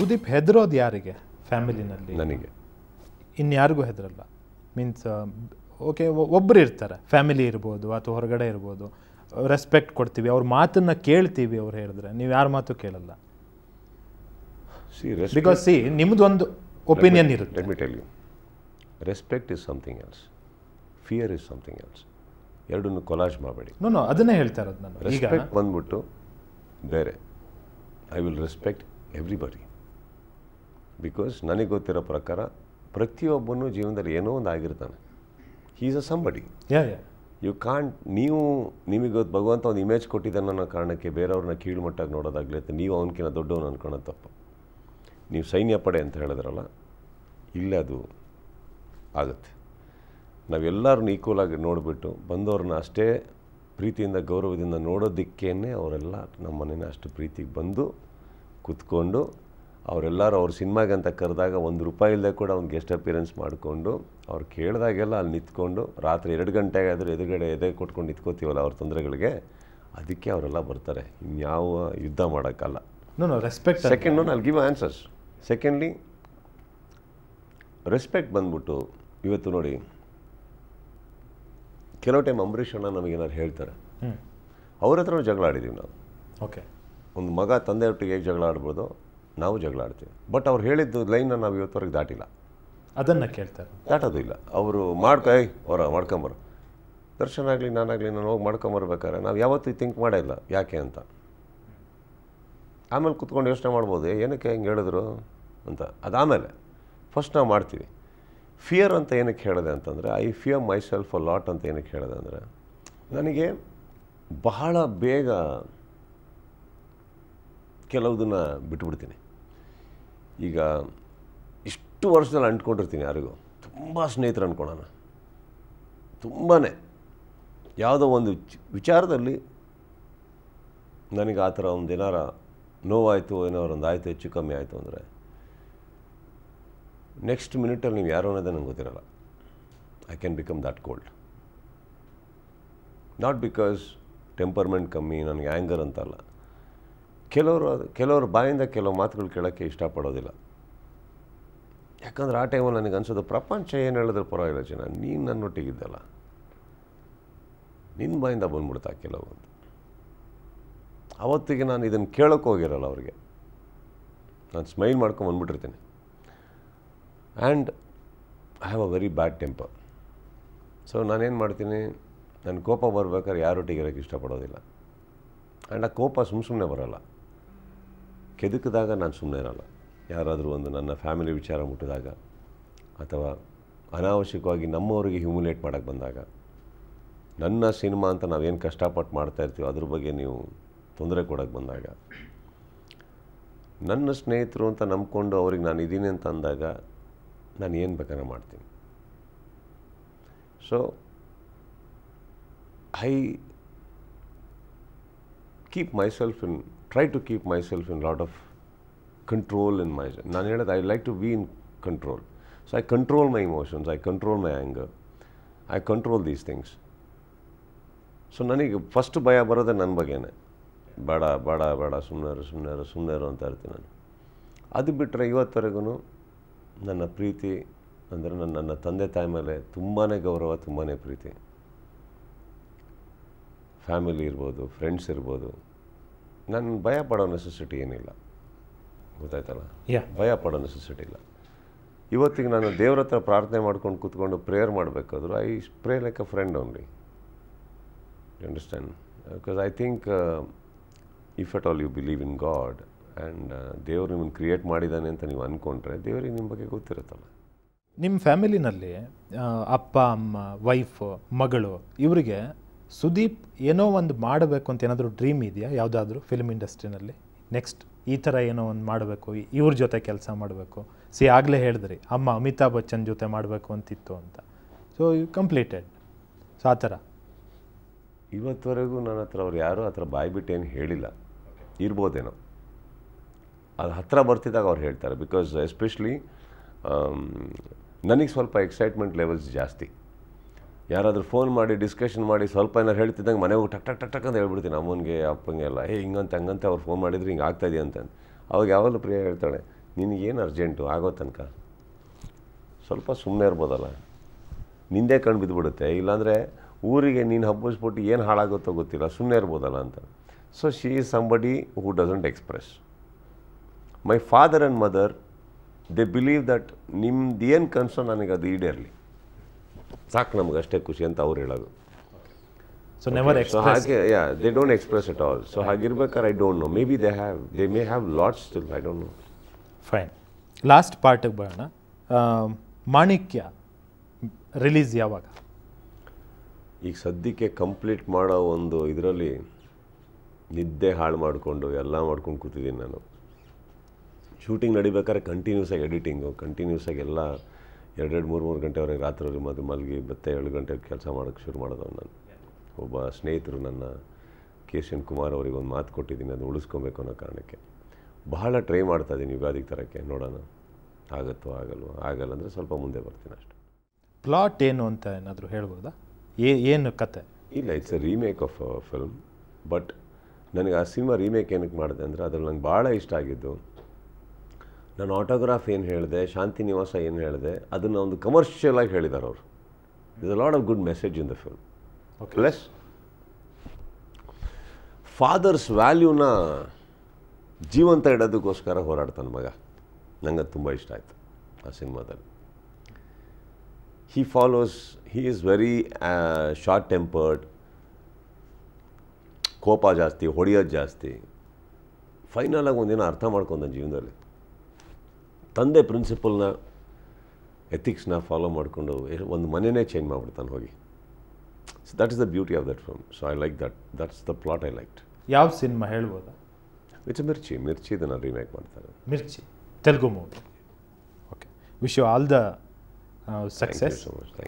ಸುದೀಪ್ ಹೆದರೋದು ಯಾರಿಗೆ ಫ್ಯಾಮಿಲಿನಲ್ಲಿ? ನನಗೆ. ಇನ್ಯಾರಿಗೂ ಹೆದರಲ್ಲ means okay ಒಬ್ಬರು ಇರ್ತಾರೆ, ಫ್ಯಾಮಿಲಿ ಇರ್ಬೋದು ಅಥವಾ ಹೊರಗಡೆ ಇರ್ಬೋದು, ರೆಸ್ಪೆಕ್ಟ್ ಕೊಡ್ತೀವಿ, ಅವ್ರ ಮಾತನ್ನು ಕೇಳ್ತೀವಿ. ಅವ್ರು ಹೇಳಿದ್ರೆ ನೀವು ಯಾರ ಮಾತು ಕೇಳಲ್ಲ. ಬಿಕಾಸ್ ನಿಮ್ಮದೊಂದು ಒಪಿನಿಯನ್ ಇರುತ್ತೆ. Let me tell you, respect is something else, fear is something else. ಎರಡನ್ನು ಕೊಲಾಜ್ ಮಾಡಬೇಡಿ. ನೋ ಅದನ್ನೇ ಹೇಳ್ತಾ ಇರೋದು ನಾನು. ರೆಸ್ಪೆಕ್ಟ್ ಬಂದ್ಬಿಟ್ಟು ಬೇರೆ. I will respect everybody. Because ನನಗೆ ಗೊತ್ತಿರೋ ಪ್ರಕಾರ ಪ್ರತಿಯೊಬ್ಬನೂ ಜೀವನದಲ್ಲಿ ಏನೋ ಒಂದು ಆಗಿರ್ತಾನೆ. He is a somebody. You can't, ನಿಮಗೆ ಭಗವಂತ ಒಂದು ಇಮೇಜ್ ಕೊಟ್ಟಿದ್ದಾನೆ ಅನ್ನೋ ಕಾರಣಕ್ಕೆ ಬೇರೆಯವ್ರನ್ನ ಕೀಳುಮಟ್ಟಾಗಿ ನೋಡೋದಾಗಲಿ ಅಥವಾ ನೀವು ಅವನಕಿನ್ನ ದೊಡ್ಡವನು ಅನ್ಕೊಳ್ಳೋದು ತಪ್ಪು. ನೀವು ಸೈನ್ಯ ಪಡೆ ಅಂತ ಹೇಳಿದ್ರಲ್ಲ, ಇಲ್ಲೇ ಅದು ಆಗುತ್ತೆ. ನಾವೆಲ್ಲರನ್ನ ಈಕ್ವಲಾಗಿ ನೋಡಿಬಿಟ್ಟು ಬಂದವ್ರನ್ನ ಅಷ್ಟೇ ಪ್ರೀತಿಯಿಂದ ಗೌರವದಿಂದ ನೋಡೋದಕ್ಕೇ ಅವರೆಲ್ಲ ನಮ್ಮ ಮನೇನ ಅಷ್ಟು ಪ್ರೀತಿಗೆ ಬಂದು ಕೂತ್ಕೊಂಡು ಅವರೆಲ್ಲರೂ ಅವ್ರ ಸಿನಿಮಾಗೆ ಅಂತ ಕರೆದಾಗ ₹1 ಇಲ್ಲದೆ ಕೂಡ ಒಂದು ಗೆಸ್ಟ್ ಅಪಿಯರೆನ್ಸ್ ಮಾಡಿಕೊಂಡು ಅವ್ರು ಕೇಳಿದಾಗೆಲ್ಲ ಅಲ್ಲಿ ನಿಂತ್ಕೊಂಡು ರಾತ್ರಿ 2 ಗಂಟೆಗೆ ಆದರೂ ಎದುರುಗಡೆ ಎದೆ ಕೊಟ್ಕೊಂಡು ನಿಂತ್ಕೋತೀವಲ್ಲ ಅವ್ರ ತೊಂದರೆಗಳಿಗೆ, ಅದಕ್ಕೆ ಅವರೆಲ್ಲ ಬರ್ತಾರೆ. ಇನ್ಯಾವ ಯುದ್ಧ ಮಾಡೋಕ್ಕಲ್ಲ. ರೆಸ್ಪೆಕ್ಟ್. ಸೆಕೆಂಡ್ ಅಲ್ಲಿ ಗಿವ್ ಆನ್ಸರ್ಸ್. ಸೆಕೆಂಡ್ಲಿ ರೆಸ್ಪೆಕ್ಟ್ ಬಂದ್ಬಿಟ್ಟು ಇವತ್ತು ನೋಡಿ, ಕೆಲವು ಟೈಮ್ ಅಂಬರೀಷ್ ಅಣ್ಣ ನಮಗೇನಾದ್ರು ಹೇಳ್ತಾರೆ, ಅವ್ರ ಹತ್ರ ಜಗಳ ಆಡಿದ್ದೀವಿ ನಾವು. ಓಕೆ, ಒಂದು ಮಗ ತಂದೆ ಒಟ್ಟಿಗೆ ಹೇಗೆ ಜಗಳ ಆಡ್ಬೋದು, ನಾವು ಜಗಳ ಆಡ್ತೀವಿ. ಬಟ್ ಅವ್ರು ಹೇಳಿದ್ದು ಲೈನ್ನ ನಾವು ಇವತ್ತವರೆಗೆ ದಾಟಿಲ್ಲ. ಅದನ್ನು ಕೇಳ್ತಾರೆ, ದಾಟೋದು ಇಲ್ಲ. ಅವರು ಮಾಡ್ಕೊಂಬರು ದರ್ಶನ ಆಗಲಿ ನಾನಾಗಲಿ ನಾನು ಹೋಗಿ ಮಾಡ್ಕೊಂಬರ್ಬೇಕಾದ್ರೆ ನಾವು ಯಾವತ್ತೂ ಥಿಂಕ್ ಮಾಡೇ ಇಲ್ಲ ಯಾಕೆ ಅಂತ. ಆಮೇಲೆ ಕುತ್ಕೊಂಡು ಯೋಚನೆ ಮಾಡ್ಬೋದು ಏನಕ್ಕೆ ಹಿಂಗೆ ಹೇಳಿದ್ರು ಅಂತ. ಅದಾದಮೇಲೆ ಫಸ್ಟ್ ನಾವು ಮಾಡ್ತೀವಿ. ಫಿಯರ್ ಅಂತ ಏನಕ್ಕೆ ಹೇಳಿದೆ ಅಂತಂದರೆ, I fear my self a lot ಅಂತ ಏನಕ್ಕೆ ಹೇಳಿದೆ ಅಂದರೆ, ನನಗೆ ಬಹಳ ಬೇಗ ಕೆಲವುದನ್ನು ಬಿಟ್ಬಿಡ್ತೀನಿ. ಈಗ ಇಷ್ಟು ವರ್ಷದಲ್ಲಿ ಅಂಟ್ಕೊಂಡಿರ್ತೀನಿ ಯಾರಿಗೂ, ತುಂಬ ಸ್ನೇಹಿತರು ಅಂದ್ಕೊಳ್ಳೋಣ, ತುಂಬಾ ಯಾವುದೋ ಒಂದು ವಿಚಾರದಲ್ಲಿ ನನಗೆ ಆ ಥರ ಒಂದು ಏನಾರ ನೋವಾಯಿತು, ಏನಾರು ಒಂದು ಆಯಿತು, ಹೆಚ್ಚು ಕಮ್ಮಿ ಆಯಿತು ಅಂದರೆ ನೆಕ್ಸ್ಟ್ ಮಿನಿಟಲ್ಲಿ ನೀವು ಯಾರು ಅನ್ನೋದೇ ನಂಗೆ ಗೊತ್ತಿರಲ್ಲ. I can become that cold. Not because temperament ಕಮ್ಮಿ, ನನಗೆ ಆ್ಯಂಗರ್ ಅಂತಲ್ಲ. ಕೆಲವರು ಬಾಯಿಂದ ಕೆಲವು ಮಾತುಗಳು ಕೇಳೋಕ್ಕೆ ಇಷ್ಟಪಡೋದಿಲ್ಲ. ಯಾಕಂದ್ರೆ ಆ ಟೈಮಲ್ಲಿ ನನಗೆ ಅನ್ಸೋದು, ಪ್ರಪಂಚ ಏನು ಹೇಳಿದ್ರೆ ಪರವಾಗಿಲ್ಲ ಜನ, ನೀನು ನನ್ನೊಟ್ಟಿಗಿದ್ದಲ್ಲ, ನಿನ್ನ ಬಾಯಿಂದ ಬಂದ್ಬಿಡ್ತಾ ಕೆಲವು ಅಂತ. ಅವತ್ತಿಗೆ ನಾನು ಇದನ್ನು ಕೇಳೋಕ್ಕೆ ಹೋಗಿರಲ್ಲ ಅವ್ರಿಗೆ. ನಾನು ಸ್ಮೈಲ್ ಮಾಡ್ಕೊಂಡು ಬಂದ್ಬಿಟ್ಟಿರ್ತೀನಿ. And I have a very bad temper. So ನಾನೇನು ಮಾಡ್ತೀನಿ, ನನ್ನ ಕೋಪ ಬರ್ಬೇಕಾದ್ರೆ ಯಾರೊಟ್ಟಿಗೆ ಇರೋಕ್ಕೆ ಇಷ್ಟಪಡೋದಿಲ್ಲ. ಆ್ಯಂಡ್ ಆ ಕೋಪ ಸುಮ್ಮನೆ ಬರೋಲ್ಲ. ಕೆದಕಿದಾಗ ನಾನು ಸುಮ್ಮನೆ ಇರಲ್ಲ. ಯಾರಾದರೂ ಒಂದು ನನ್ನ ಫ್ಯಾಮಿಲಿ ವಿಚಾರ ಮುಟ್ಟಿದಾಗ ಅಥವಾ ಅನಾವಶ್ಯಕವಾಗಿ ನಮ್ಮವರಿಗೆ ಹ್ಯೂಮಿಲೇಟ್ ಮಾಡೋಕ್ಕೆ ಬಂದಾಗ, ನನ್ನ ಸಿನಿಮಾ ಅಂತ ನಾವೇನು ಕಷ್ಟಪಟ್ಟು ಮಾಡ್ತಾಯಿರ್ತೀವಿ ಅದ್ರ ಬಗ್ಗೆ ನೀವು ತೊಂದರೆ ಕೊಡೋಕ್ಕೆ ಬಂದಾಗ, ನನ್ನ ಸ್ನೇಹಿತರು ಅಂತ ನಂಬ್ಕೊಂಡು ಅವ್ರಿಗೆ ನಾನು ಇದ್ದೀನಿ ಅಂತ ಅಂದಾಗ ನಾನು ಏನು ಬೇಕಾದ್ರೆ ಮಾಡ್ತೀನಿ. So I keep myself in, try to keep myself in lot of control in my. ನಾನು ಹೇಳೋದು I like to be in control. So I control my emotions, I control my anger, I control these things. So ನನಗೆ first ಭಯ ಬರೋದೇ ನನ್ನ ಬಗ್ಗೆನೇ. ಬೇಡ ಬೇಡ ಬೇಡ ಸುಮ್ಮನೆ ಅಂತ ಇರ್ತೀನಿ ನಾನು. ಅದು ಬಿಟ್ಟರೆ ಇವತ್ತವರೆಗೂ ನನ್ನ ಪ್ರೀತಿ ಅಂದರೆ ನನ್ನ ತಂದೆ ತಾಯಿ ಮೇಲೆ ತುಂಬಾ ಗೌರವ, ತುಂಬಾ ಪ್ರೀತಿ. ಫ್ಯಾಮಿಲಿ ಇರ್ಬೋದು, ಫ್ರೆಂಡ್ಸ್ ಇರ್ಬೋದು, ನಾನು ಭಯ ಪಡೋ ನೆಸೆಸಿಟಿ ಏನಿಲ್ಲ. ಗೊತ್ತಾಯ್ತಲ್ಲ, ಭಯ ಪಡೋ ನೆಸೆಸಿಟಿ ಇಲ್ಲ. ಇವತ್ತಿಗೆ ನಾನು ದೇವ್ರ ಹತ್ರ ಪ್ರಾರ್ಥನೆ ಮಾಡ್ಕೊಂಡು ಕೂತ್ಕೊಂಡು ಪ್ರೇಯರ್ ಮಾಡಬೇಕಾದ್ರು I pray like a friend only. You understand? Because I think if at all you believe in God and ದೇವ್ರು ನಿಮ್ಮನ್ನು ಕ್ರಿಯೇಟ್ ಮಾಡಿದ್ದಾನೆ ಅಂತ ನೀವು ಅಂದ್ಕೊಂಡ್ರೆ ದೇವರಿಗೆ ನಿಮ್ಮ ಬಗ್ಗೆ ಗೊತ್ತಿರುತ್ತಲ್ಲ. ನಿಮ್ಮ ಫ್ಯಾಮಿಲಿನಲ್ಲಿ ಅಪ್ಪ ಅಮ್ಮ, ವೈಫು, ಮಗಳು, ಇವರಿಗೆ ಸುದೀಪ್ ಏನೋ ಒಂದು ಮಾಡಬೇಕು ಅಂತ ಏನಾದರೂ ಡ್ರೀಮ್ ಇದೆಯಾ? ಯಾವುದಾದ್ರೂ ಫಿಲ್ಮ್ ಇಂಡಸ್ಟ್ರಿನಲ್ಲಿ ನೆಕ್ಸ್ಟ್ ಈ ಥರ ಏನೋ ಒಂದು ಮಾಡಬೇಕು, ಇವ್ರ ಜೊತೆ ಕೆಲಸ ಮಾಡಬೇಕು? ಆಗಲೇ ಹೇಳಿದ್ರಿ ಅಮ್ಮ ಅಮಿತಾಬ್ ಬಚ್ಚನ್ ಜೊತೆ ಮಾಡಬೇಕು ಅಂತಿತ್ತು ಅಂತ. So you completed. ಸೊ ಆ ಥರ ಇವತ್ತುವರೆಗೂ ನನ್ನ ಹತ್ರ ಅವ್ರು ಯಾರೂ ಆ ಥರ ಬಾಯ್ಬಿಟ್ಟು ಏನು ಹೇಳಿಲ್ಲ. ಇರ್ಬೋದೇನೋ, ಅದು ಹತ್ತಿರ ಬರ್ತಿದ್ದಾಗ ಅವ್ರು ಹೇಳ್ತಾರೆ. ಬಿಕಾಸ್ ಎಸ್ಪೆಷಲಿ ನನಗೆ ಸ್ವಲ್ಪ ಎಕ್ಸೈಟ್ಮೆಂಟ್ ಲೆವೆಲ್ಸ್ ಜಾಸ್ತಿ. ಯಾರಾದರೂ ಫೋನ್ ಮಾಡಿ ಡಿಸ್ಕಷನ್ ಮಾಡಿ ಸ್ವಲ್ಪ ಏನಾರು ಹೇಳ್ತಿದ್ದಂಗೆ ಮನೆಗೆ ಹೋಗಿ ಟಕ್ ಟಕ್ ಟಕ್ ಟಕ್ ಅಂತ ಹೇಳ್ಬಿಡ್ತೀನಿ ಅಮ್ಮನಿಗೆ ಅಪ್ಪಂಗೆ ಎಲ್ಲ. ಹಿಂಗಂತ ಹಂಗಂತ ಅವ್ರು ಫೋನ್ ಮಾಡಿದ್ರೆ ಹಿಂಗೆ ಆಗ್ತಾಯಿದೆ ಅಂತ. ಅವಾಗ ಯಾವಾಗಲೂ ಪ್ರಿಯ ಹೇಳ್ತಾಳೆ, ನಿನಗೇನು ಅರ್ಜೆಂಟು ಆಗೋ ತನಕ ಸ್ವಲ್ಪ ಸುಮ್ಮನೆ ಇರ್ಬೋದಲ್ಲ, ನಿಂದೇ ಕಣ್ಣು ಬಿದ್ದುಬಿಡುತ್ತೆ. ಇಲ್ಲಾಂದರೆ ಊರಿಗೆ ನೀನು ಹಬ್ಬಿಸ್ಬಿಟ್ಟು ಏನು ಹಾಳಾಗುತ್ತೋ ಗೊತ್ತಿಲ್ಲ, ಸುಮ್ಮನೆ ಇರ್ಬೋದಲ್ಲ ಅಂತ. So she is somebody who doesn't express. My father and mother they believe that ನಿಮ್ದು ಏನು ಕನಸೋ ನನಗೆ ಅದು ಈಡೇರಲಿ ಸಾಕು, ನಮ್ಗೆ ಅಷ್ಟೇ ಖುಷಿ ಅಂತ ಅವ್ರು ಹೇಳೋದು. ಸೊ ನೆವರ್ ಸೊ ಹಾಗೆ they don't express it all. So ಹಾಗಿರ್ಬೇಕಾದ್ರೆ I don't know, maybe they may have lots still, I don't know. Fine. Last ಪಾರ್ಟಿಗೆ ಬರೋಣ. ಮಾಣಿಕ್ಯ ರಿಲೀಸ್ ಯಾವಾಗ? ಈಗ ಸದ್ಯಕ್ಕೆ ಕಂಪ್ಲೀಟ್ ಮಾಡೋ ಒಂದು ಇದರಲ್ಲಿ ನಿದ್ದೆ ಹಾಳು ಮಾಡಿಕೊಂಡು ಎಲ್ಲ ಮಾಡ್ಕೊಂಡು ಕೂತಿದ್ದೀನಿ ನಾನು. ಶೂಟಿಂಗ್ ನಡಿಬೇಕಾದ್ರೆ ಕಂಟಿನ್ಯೂಸ್ ಆಗಿ ಎಡಿಟಿಂಗು, ಕಂಟಿನ್ಯೂಸ್ ಆಗಿ ಎಲ್ಲ 2-3 ಗಂಟೆವರೆಗೆ ರಾತ್ರಿ ಮಲಗಿ ಮತ್ತೆ 7 ಗಂಟೆಗೆ ಕೆಲಸ ಮಾಡೋಕ್ಕೆ ಶುರು ಮಾಡೋದು. ನಾನು ಒಬ್ಬ ಸ್ನೇಹಿತರು ನನ್ನ KCN ಕುಮಾರ್ ಅವರಿಗೆ ಒಂದು ಮಾತು ಕೊಟ್ಟಿದ್ದೀನಿ, ಅದು ಉಳಿಸ್ಕೊಬೇಕು ಅನ್ನೋ ಕಾರಣಕ್ಕೆ ಬಹಳ ಟ್ರೈ ಮಾಡ್ತಾಯಿದ್ದೀನಿ ಯುಗಾದಿಗೆ ತರೋಕ್ಕೆ. ನೋಡೋಣ ಆಗುತ್ತೋ ಆಗಲ್ಲ ಅಂದರೆ ಸ್ವಲ್ಪ ಮುಂದೆ ಬರ್ತೀನಿ ಅಷ್ಟೆ. ಪ್ಲಾಟ್ ಏನು ಅಂತ ಏನಾದರೂ ಹೇಳ್ಬೋದಾ? ಏನು ಕತೆ? ಇಲ್ಲ, it's A remake of film. But ನನಗೆ ಆ ಸಿನಿಮಾ ರೀಮೇಕ್ ಏನಕ್ಕೆ ಮಾಡಿದೆ ಅಂದರೆ ಅದ್ರಲ್ಲಿ ನಂಗೆ ಭಾಳ ಇಷ್ಟ ಆಗಿದ್ದು, ನಾನು ಆಟೋಗ್ರಾಫ್ ಏನು ಹೇಳಿದೆ, ಶಾಂತಿ ನಿವಾಸ ಏನು ಹೇಳಿದೆ, ಅದನ್ನು ಒಂದು ಕಮರ್ಷಿಯಲ್ ಆಗಿ ಹೇಳಿದ್ದಾರೆ ಅವರು. Is a lot of good message in the film. Plus fathers ವ್ಯಾಲ್ಯೂನ ಜೀವಂತ ಇಡೋದಕ್ಕೋಸ್ಕರ ಹೋರಾಡ್ತಾನೆ ಮಗ. ನಂಗೆ ಅದು ತುಂಬ ಇಷ್ಟ ಆಯಿತು ಆ ಸಿನಿಮಾದಲ್ಲಿ. he is very short tempered, ಕೋಪ ಜಾಸ್ತಿ, ಹೊಡೆಯೋದು ಜಾಸ್ತಿ. ಫೈನಲಾಗಿ ಒಂದಿನ ಅರ್ಥ ಮಾಡ್ಕೊಂಡ ಜೀವನದಲ್ಲಿ ತಂದೆ ಪ್ರಿನ್ಸಿಪಲ್ನ ಎಥಿಕ್ಸ್ನ ಫಾಲೋ ಮಾಡಿಕೊಂಡು ಒಂದು ಮನೆಯೇ ಚೇಂಜ್ ಮಾಡಿಬಿಡ್ತಾನೆ ಹೋಗಿ. So that is the beauty of that film. So I like that's the plot I liked. ಯಾವ ಸಿನಿಮಾ ಹೇಳ್ಬೋದಾ? ಇಟ್ಸ್ ಮಿರ್ಚಿ ಇದನ್ನು ರೀಮೇಕ್ ಮಾಡ್ತಾರೆ. Mirchi Telugu movie. Okay, wish you all the success,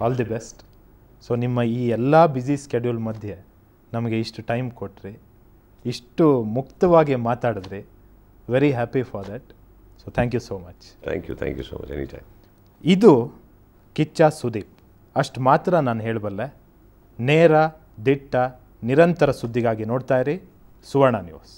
all the best. So ನಿಮ್ಮ ಈ ಎಲ್ಲ ಬ್ಯುಸಿ ಸ್ಕೆಡ್ಯೂಲ್ ಮಧ್ಯೆ ನಮಗೆ ಇಷ್ಟು ಟೈಮ್ ಕೊಟ್ರಿ, ಇಷ್ಟು ಮುಕ್ತವಾಗಿ ಮಾತಾಡಿದ್ರಿ. Very happy for that. So thank you so much. Thank you so much. Any time. ಇದು ಕಿಚ್ಚ ಸುದೀಪ್. ಅಷ್ಟು ಮಾತ್ರ ನಾನು ಹೇಳಬಲ್ಲೆ. ನೇರ, ದಿಟ್ಟ, ನಿರಂತರ ಸುದ್ದಿಗಾಗಿ ನೋಡ್ತಾ ಇರಿ ಸುವರ್ಣ ನ್ಯೂಸ್.